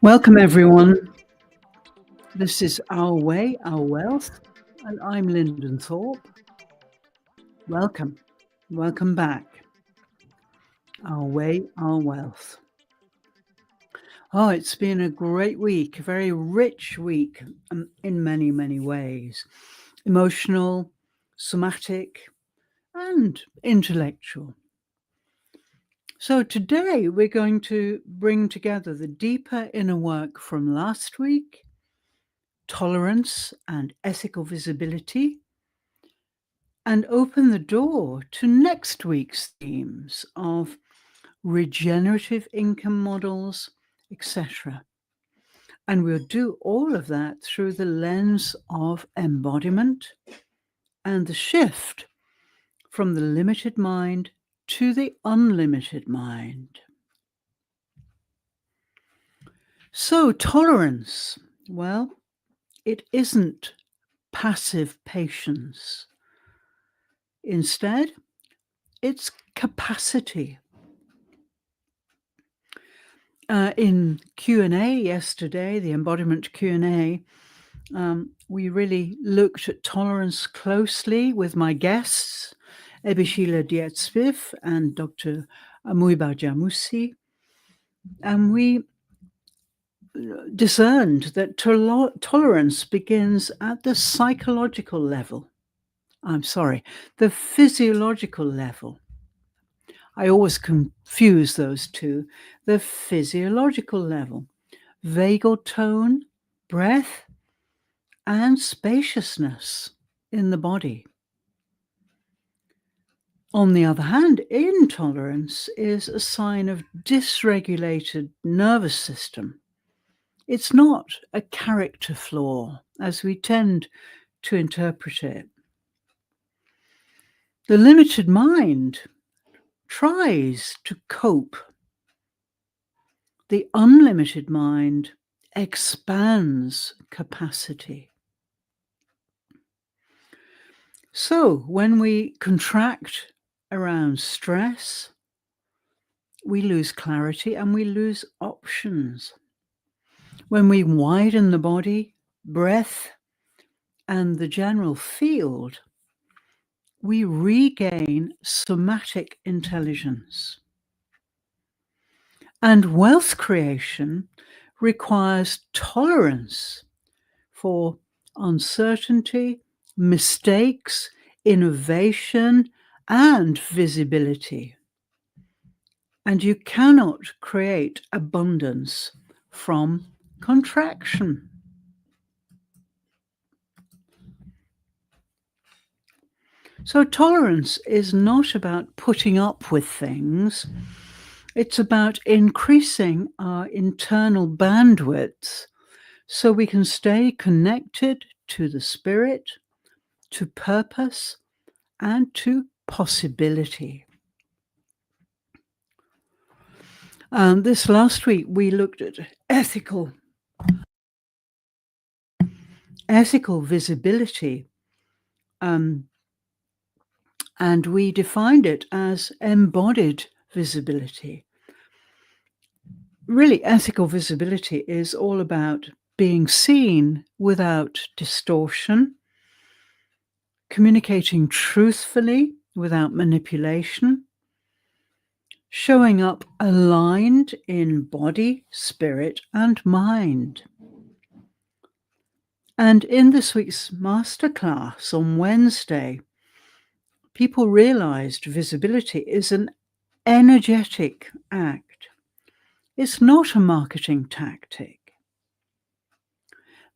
Welcome, everyone. This is Our Way, Our Wealth, and I'm Linden Thorp. Welcome. Welcome back. Our Way, Our Wealth. Oh, it's been a great week, a very rich week in many, many ways. Emotional, somatic, and intellectual. So today we're going to bring together the deeper inner work from last week, tolerance and ethical visibility, and open the door to next week's themes of regenerative income models, etc. And we'll do all of that through the lens of embodiment and the shift from the limited mind to the unlimited mind. So, tolerance, well, it isn't passive patience. Instead, it's capacity. In Q&A yesterday, the embodiment Q&A, we really looked at tolerance closely with my guests, Ebishila Dietspiv and Dr. Muiba Jamusi, and we discerned that tolerance begins at the psychological level. The physiological level. I always confuse those two. The physiological level, vagal tone, breath, and spaciousness in the body. On the other hand, intolerance is a sign of dysregulated nervous system. It's not a character flaw, as we tend to interpret it. The limited mind tries to cope. The unlimited mind expands capacity. So when we contract around stress, we lose clarity and we lose options. When we widen the body, breath, and the general field, we regain somatic intelligence. And wealth creation requires tolerance for uncertainty, mistakes, innovation, and visibility. And you cannot create abundance from contraction. So tolerance is not about putting up with things. It's about increasing our internal bandwidth so we can stay connected to the spirit, to purpose, and to possibility. This last week, we looked at ethical visibility, and we defined it as embodied visibility. Really, ethical visibility is all about being seen without distortion, communicating truthfully without manipulation, showing up aligned in body, spirit, and mind. And in this week's masterclass on Wednesday, people realized visibility is an energetic act. It's not a marketing tactic.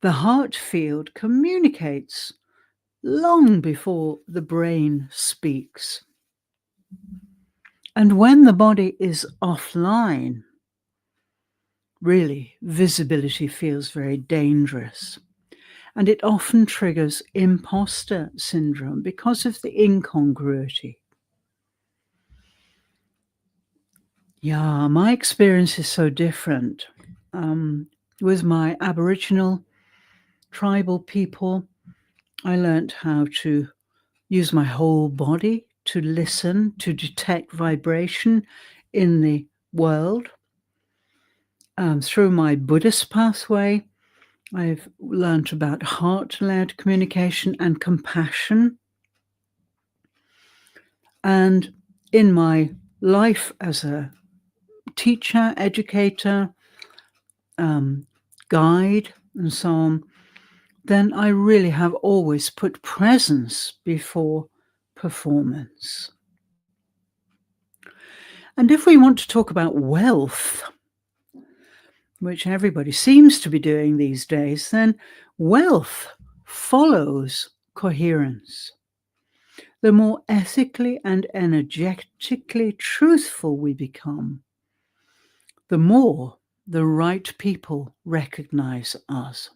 The heart field communicates long before the brain speaks. And when the body is offline, really, visibility feels very dangerous. and it often triggers imposter syndrome because of the incongruity. Yeah, my experience is so different. With my Aboriginal tribal people, I learnt how to use my whole body to listen, to detect vibration in the world. Through my Buddhist pathway, I've learnt about heart-led communication and compassion. And in my life as a teacher, educator, guide, and so on, then I really have always put presence before performance. And if we want to talk about wealth, which everybody seems to be doing these days, then wealth follows coherence. The more ethically and energetically truthful we become, the more the right people recognize us.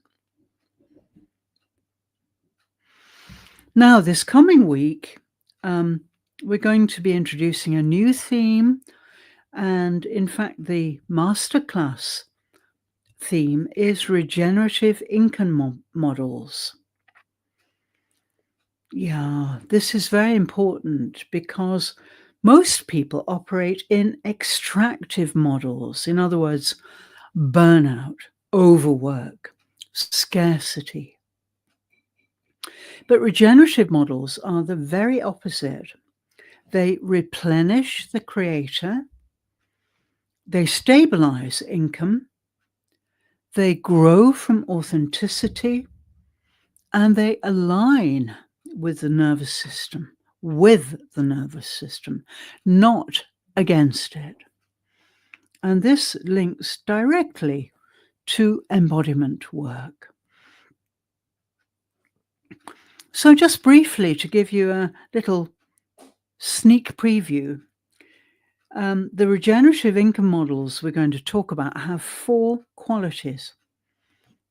Now, this coming week, we're going to be introducing a new theme, and in fact, the masterclass theme is regenerative income models. Yeah, this is very important because most people operate in extractive models. In other words, burnout, overwork, scarcity. But regenerative models are the very opposite. They replenish the creator, they stabilize income, they grow from authenticity, and they align with the nervous system, not against it. And this links directly to embodiment work. So just briefly, to give you a little sneak preview, the regenerative income models we're going to talk about have 4 qualities.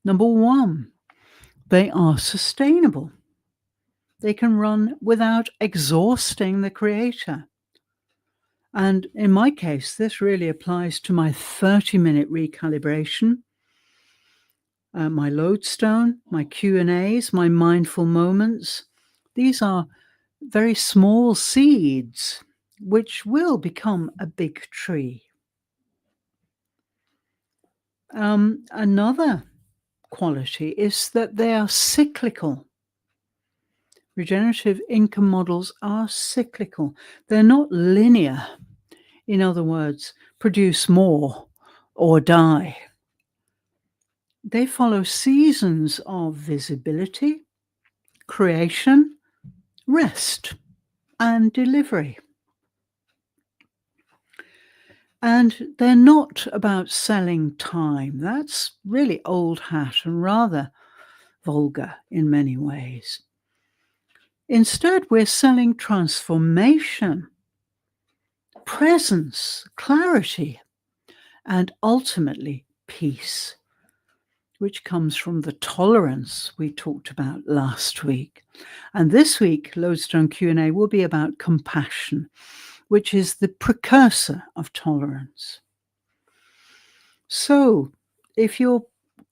Number 1, they are sustainable. They can run without exhausting the creator. And in my case, this really applies to my 30-minute recalibration, my lodestone, my Q&As, my mindful moments. These are very small seeds which will become a big tree. Another quality is that they are cyclical. Regenerative income models are cyclical. They're not linear. In other words, produce more or die. They follow seasons of visibility, creation, rest, and delivery. And they're not about selling time. That's really old hat and rather vulgar in many ways. Instead, we're selling transformation, presence, clarity, and ultimately peace, which comes from the tolerance we talked about last week. And this week, Lodestone Q&A will be about compassion, which is the precursor of tolerance. So if you're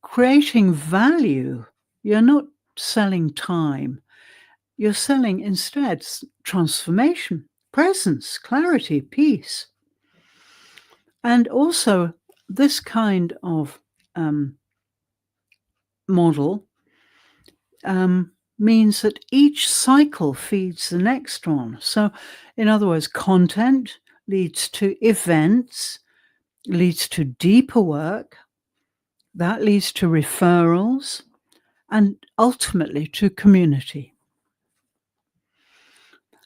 creating value, you're not selling time. You're selling instead transformation, presence, clarity, peace. And also this kind of model means that each cycle feeds the next one. So in other words, content leads to events, leads to deeper work, that leads to referrals, and ultimately to community.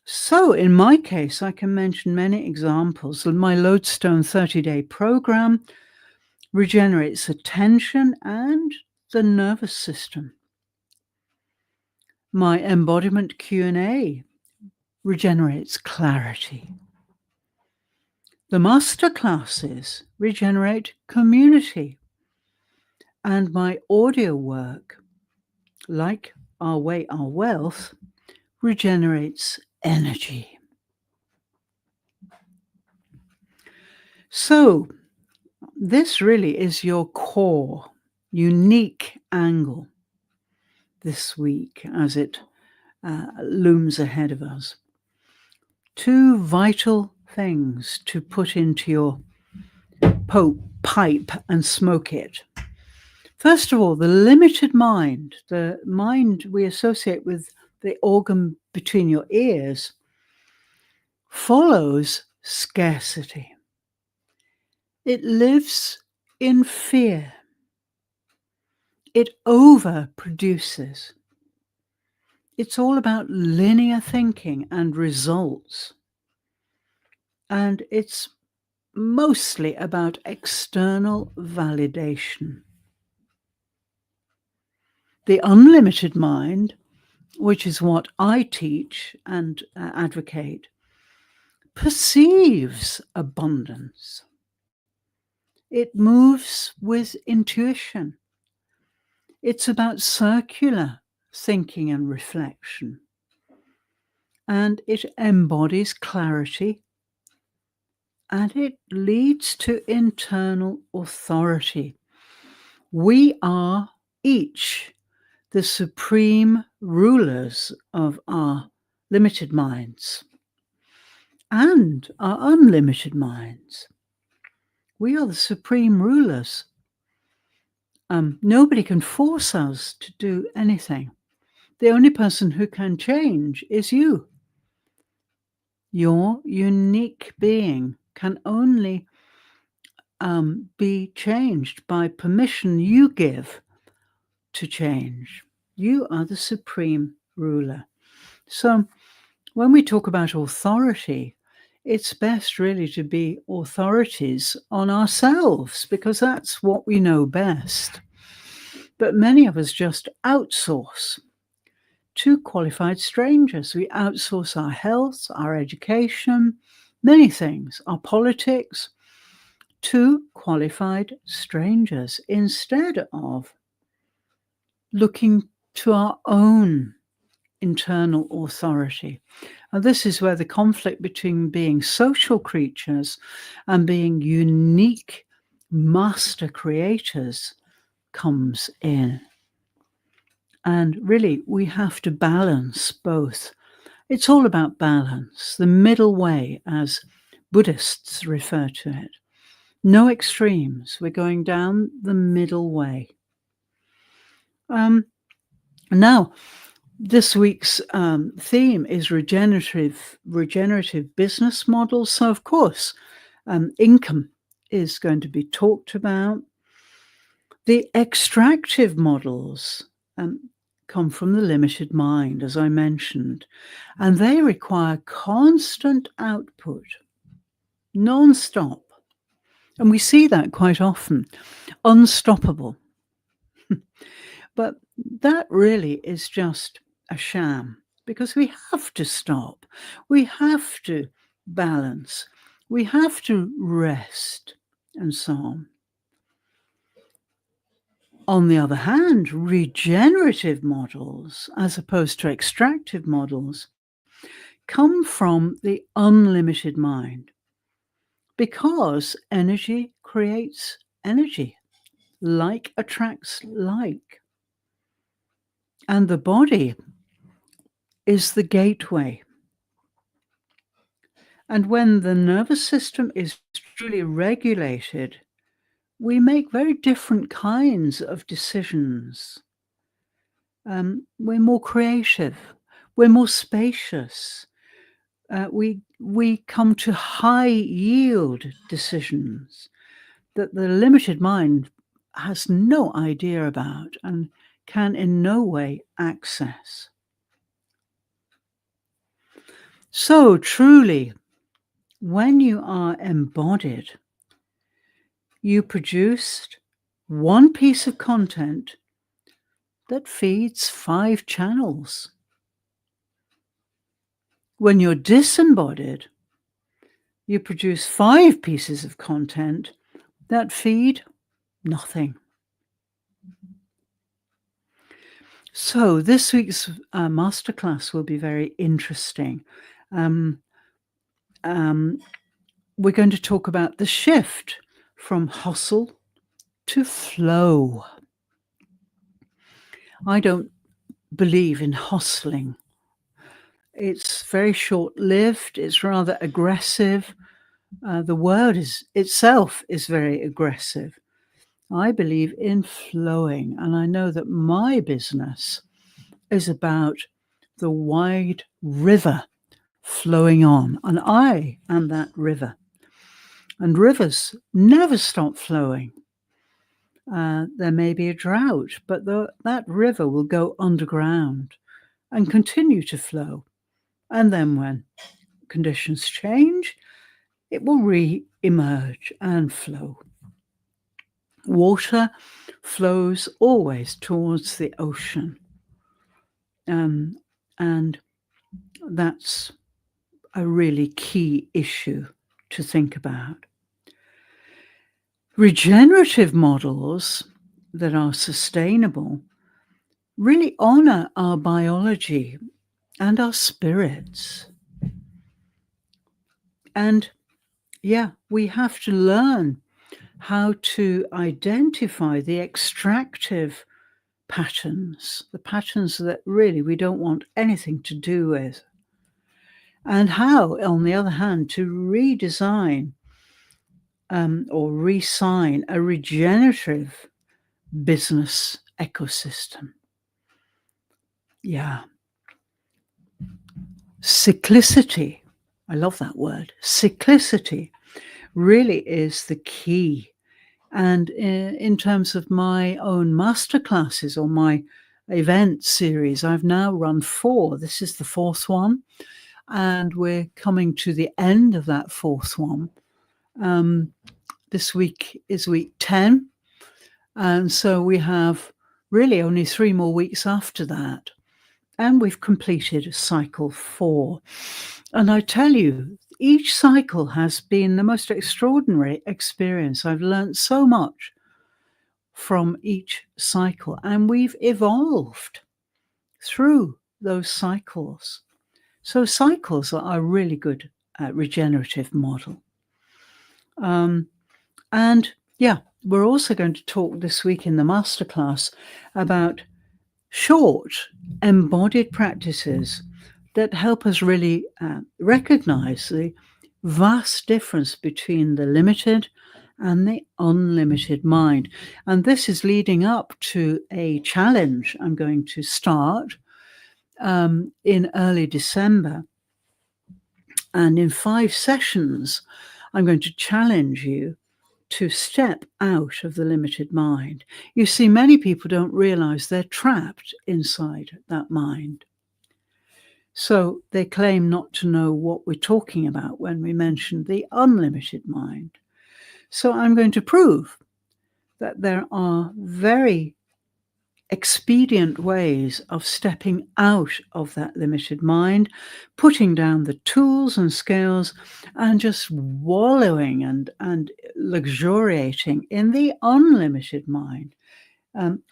So in my case, I can mention many examples. My Lodestone 30-day program regenerates attention and the nervous system. My embodiment Q&A regenerates clarity. The masterclasses regenerate community. And my audio work like our way, our wealth, regenerates energy. So this really is your core, unique angle this week as it looms ahead of us. Two vital things to put into your pipe and smoke it. First of all, the limited mind, the mind we associate with the organ between your ears, follows scarcity. It lives in fear. It overproduces. It's all about linear thinking and results. And it's mostly about external validation. The unlimited mind, which is what I teach and advocate, perceives abundance. It moves with intuition. It's about circular thinking and reflection. And it embodies clarity, and it leads to internal authority. We are each the supreme rulers of our limited minds and our unlimited minds. We are the supreme rulers. Nobody can force us to do anything. The only person who can change is you. Your unique being can only be changed by permission you give to change. You are the supreme ruler. So when we talk about authority, it's best really to be authorities on ourselves because that's what we know best. But many of us just outsource to qualified strangers. We outsource our health, our education, many things, our politics, to qualified strangers instead of looking to our own internal authority. And this is where the conflict between being social creatures and being unique master creators comes in. And really, we have to balance both. It's all about balance, the middle way, as Buddhists refer to it. No extremes. We're going down the middle way. Now, this week's theme is regenerative business models. So, of course, income is going to be talked about. The extractive models come from the limited mind, as I mentioned, and they require constant output, non-stop. And we see that quite often, unstoppable. But that really is just a sham because we have to stop. We have to balance. We have to rest and so on. On the other hand, regenerative models, as opposed to extractive models, come from the unlimited mind because energy creates energy. Like attracts like. And the body is the gateway. And when the nervous system is truly regulated, we make very different kinds of decisions. We're more creative. We're more spacious. We come to high yield decisions that the limited mind has no idea about and can in no way access. So truly, when you are embodied, you produced one piece of content that feeds 5 channels. When you're disembodied, you produce 5 pieces of content that feed nothing. So this week's masterclass will be very interesting. Um, um, we're going to talk about the shift from hustle to flow. I don't believe in hustling. It's very short-lived. It's rather aggressive. The word itself is very aggressive. I believe in flowing, and I know that my business is about the wide river flowing on, and I am that river. And rivers never stop flowing. There may be a drought, but that river will go underground and continue to flow. And then when conditions change, it will re-emerge and flow. Water flows always towards the ocean. And that's a really key issue to think about. Regenerative models that are sustainable really honor our biology and our spirits. And yeah, we have to learn how to identify the extractive patterns, the patterns that really we don't want anything to do with. And how, on the other hand, to redesign or re-sign a regenerative business ecosystem. Yeah. Cyclicity, I love that word. Cyclicity really is the key. And in terms of my own masterclasses or my event series, I've now run 4. This is the 4th one, and we're coming to the end of that 4th one. This week is week 10, and so we have really only 3 more weeks after that. And we've completed cycle 4. And I tell you, each cycle has been the most extraordinary experience. I've learned so much from each cycle, and we've evolved through those cycles. So cycles are a really good regenerative model. And yeah, we're also going to talk this week in the masterclass about short embodied practices that help us really recognize the vast difference between the limited and the unlimited mind. And this is leading up to a challenge I'm going to start in early December. And in 5 sessions, I'm going to challenge you to step out of the limited mind. You see, many people don't realize they're trapped inside that mind. So they claim not to know what we're talking about when we mention the unlimited mind. So I'm going to prove that there are very expedient ways of stepping out of that limited mind, putting down the tools and scales, and just wallowing and luxuriating in the unlimited mind,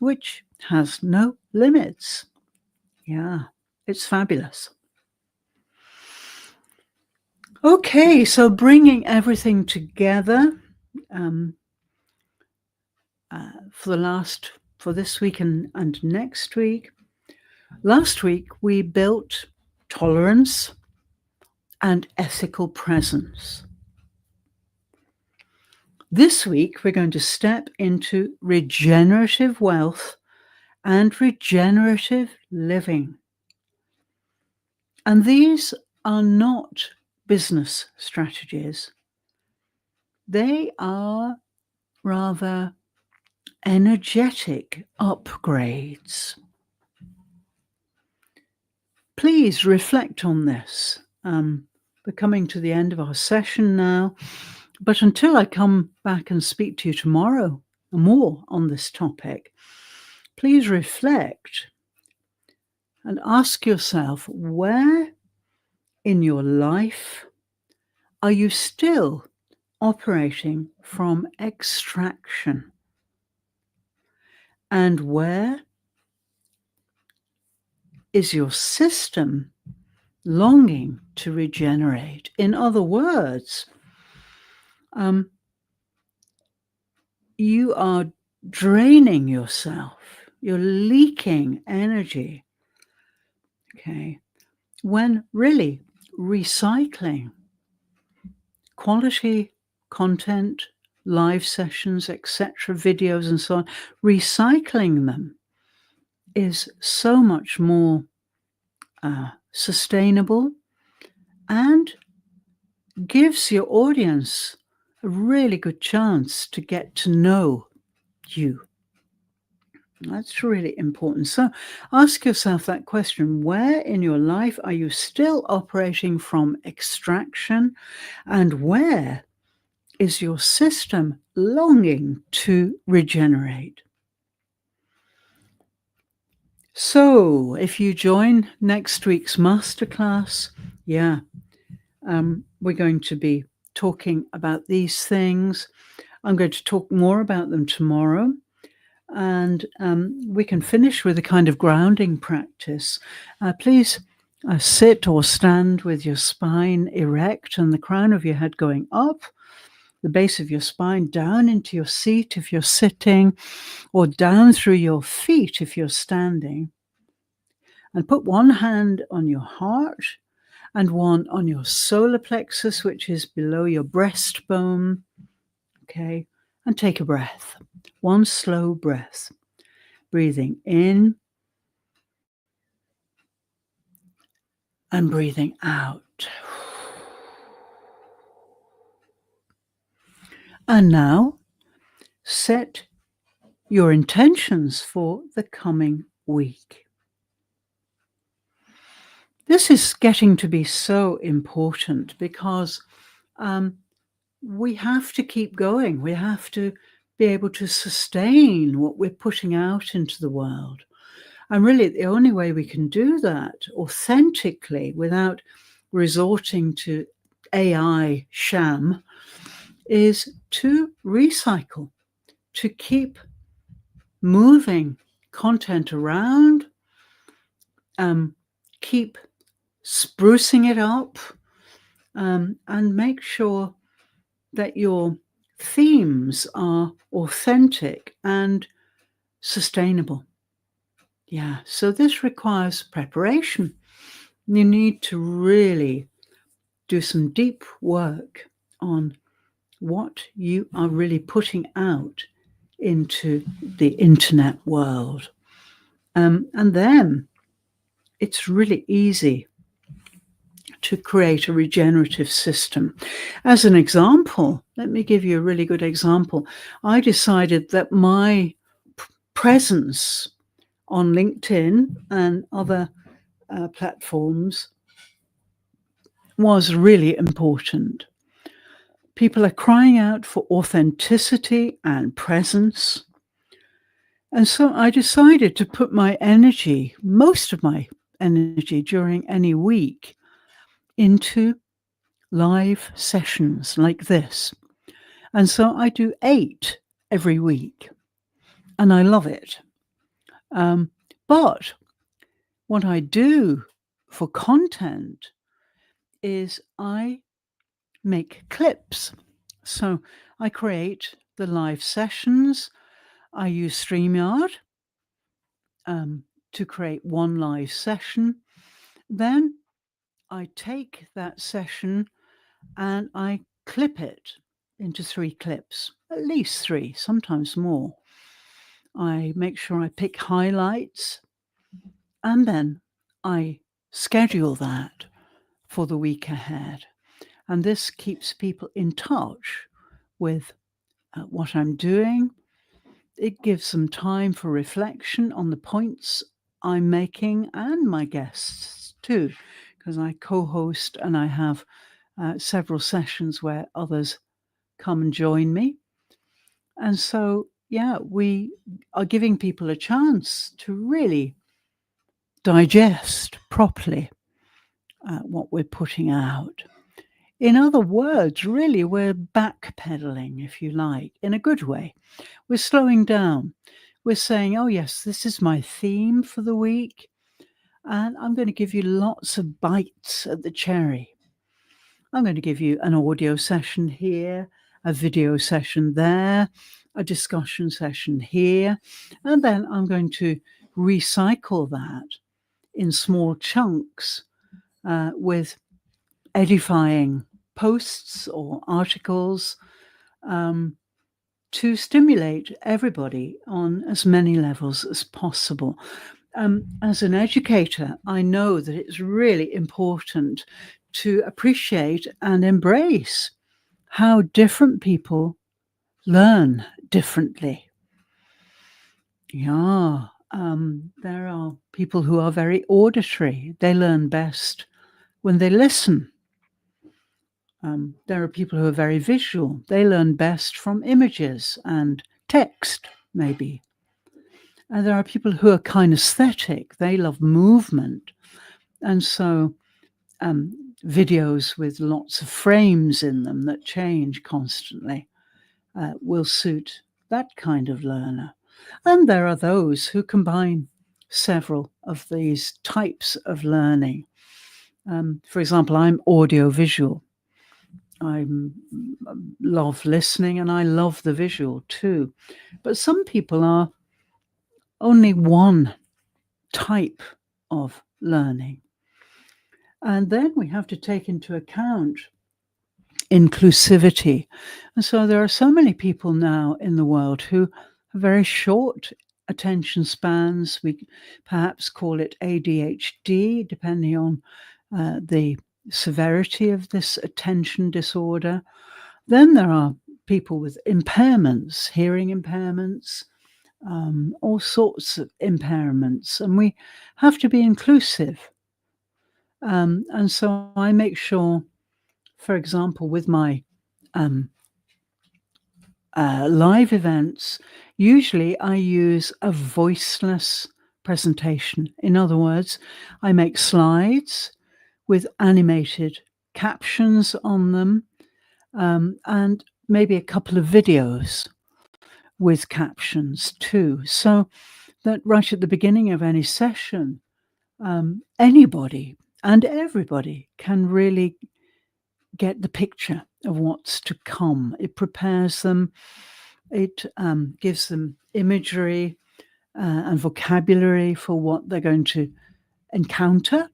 which has no limits. Yeah, it's fabulous. Okay, so bringing everything together for this week and next week. Last week, we built tolerance and ethical presence. This week, we're going to step into regenerative wealth and regenerative living. And these are not business strategies. They are rather energetic upgrades. Please reflect on this. We're coming to the end of our session now, but until I come back and speak to you tomorrow more on this topic, please reflect and ask yourself, where in your life are you still operating from extraction? And where is your system longing to regenerate? In other words, you are draining yourself, you're leaking energy, okay, when really recycling quality content, live sessions, etc., videos and so on, recycling them is so much more sustainable and gives your audience a really good chance to get to know you. That's really important. So ask yourself that question: where in your life are you still operating from extraction, and where is your system longing to regenerate? So if you join next week's masterclass, we're going to be talking about these things. I'm going to talk more about them tomorrow. And we can finish with a kind of grounding practice. Please sit or stand with your spine erect and the crown of your head going up, the base of your spine down into your seat if you're sitting, or down through your feet if you're standing. And put one hand on your heart and one on your solar plexus, which is below your breastbone. Okay, and take a breath, one slow breath. Breathing in and breathing out. And now set your intentions for the coming week. This is getting to be so important because we have to keep going. We have to be able to sustain what we're putting out into the world. And really, the only way we can do that authentically without resorting to AI sham is to recycle, to keep moving content around, keep sprucing it up, and make sure that your themes are authentic and sustainable. So this requires preparation. You need to really do some deep work on what you are really putting out into the internet world. And then it's really easy to create a regenerative system. As an example, let me give you a really good example. I decided that my presence on LinkedIn and other platforms was really important. People are crying out for authenticity and presence. And so I decided to put my energy, most of my energy during any week, into live sessions like this. And so I do 8 every week, and I love it. But what I do for content is I make clips. So I create the live sessions. I use StreamYard to create one live session. Then I take that session and I clip it into 3 clips, at least 3, sometimes more. I make sure I pick highlights, and then I schedule that for the week ahead. And this keeps people in touch with what I'm doing. It gives them time for reflection on the points I'm making, and my guests too, because I co-host and I have several sessions where others come and join me. And so, we are giving people a chance to really digest properly what we're putting out. In other words, really, we're backpedaling, if you like, in a good way. We're slowing down. We're saying, oh, yes, this is my theme for the week. and I'm going to give you lots of bites at the cherry. I'm going to give you an audio session here, a video session there, a discussion session here, and then I'm going to recycle that in small chunks with edifying posts or articles to stimulate everybody on as many levels as possible. As an educator, I know that it's really important to appreciate and embrace how different people learn differently. Yeah, there are people who are very auditory. They learn best when they listen. There are people who are very visual. They learn best from images and text, maybe. And there are people who are kinesthetic. They love movement. And so videos with lots of frames in them that change constantly will suit that kind of learner. And there are those who combine several of these types of learning. For example, I'm audio-visual. I love listening and I love the visual too. But some people are only one type of learning. And then we have to take into account inclusivity. And so there are so many people now in the world who have very short attention spans. We perhaps call it ADHD, depending on the severity of this attention disorder. Then there are people with impairments, hearing impairments, all sorts of impairments, and we have to be inclusive. And so I make sure, for example, with my live events, usually I use a voiceless presentation. In other words, I make slides with animated captions on them, and maybe a couple of videos with captions too, so that right at the beginning of any session, anybody and everybody can really get the picture of what's to come. It prepares them, it gives them imagery and vocabulary for what they're going to encounter.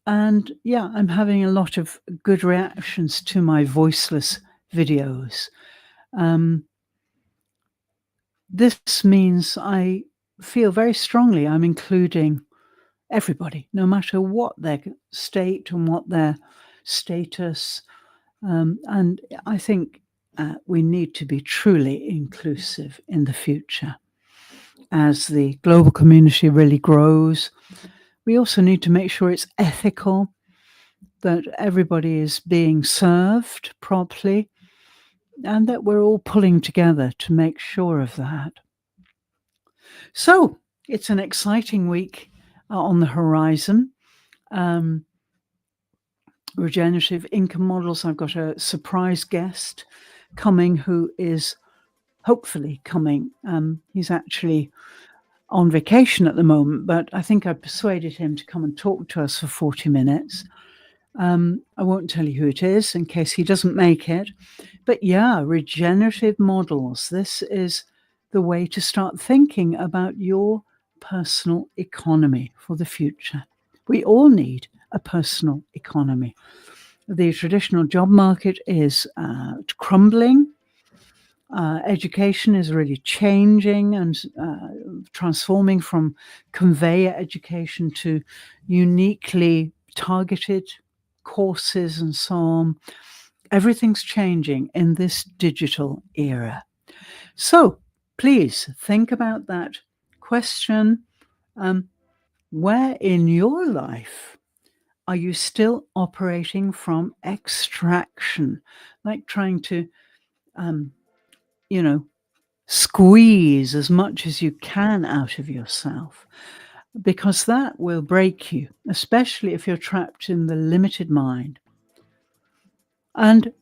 And yeah, I'm having a lot of good reactions to my voiceless videos. This means I feel very strongly I'm including everybody, no matter what their state and what their status. And I think we need to be truly inclusive in the future. As the global community really grows, we also need to make sure it's ethical, that everybody is being served properly, and that we're all pulling together to make sure of that. So it's an exciting week on the horizon. Regenerative income models. I've got a surprise guest coming who is hopefully coming. He's actually on vacation at the moment, but I think I persuaded him to come and talk to us for 40 minutes. I won't tell you who it is in case he doesn't make it. But yeah, regenerative models. This is the way to start thinking about your personal economy for the future. We all need a personal economy. The traditional job market is crumbling. Education is really changing and transforming from conveyor education to uniquely targeted courses and so on. Everything's changing in this digital era. So please think about that question. Where in your life are you still operating from extraction, like trying to, squeeze as much as you can out of yourself? Because that will break you, especially if you're trapped in the limited mind. And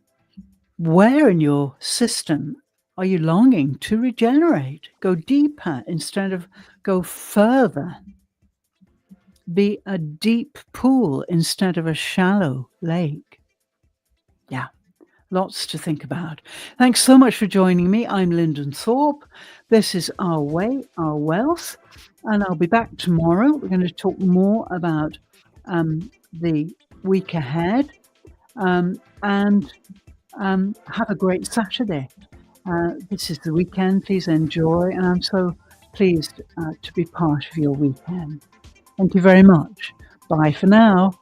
where in your system are you longing to regenerate, go deeper instead of go further? be a deep pool instead of a shallow lake? Yeah, lots to think about. Thanks so much for joining me. I'm Linden Thorp. This is Our Way, Our Wealth, and I'll be back tomorrow. We're going to talk more about the week ahead, and have a great Saturday. This is the weekend. Please enjoy, and I'm so pleased to be part of your weekend. Thank you very much. Bye for now.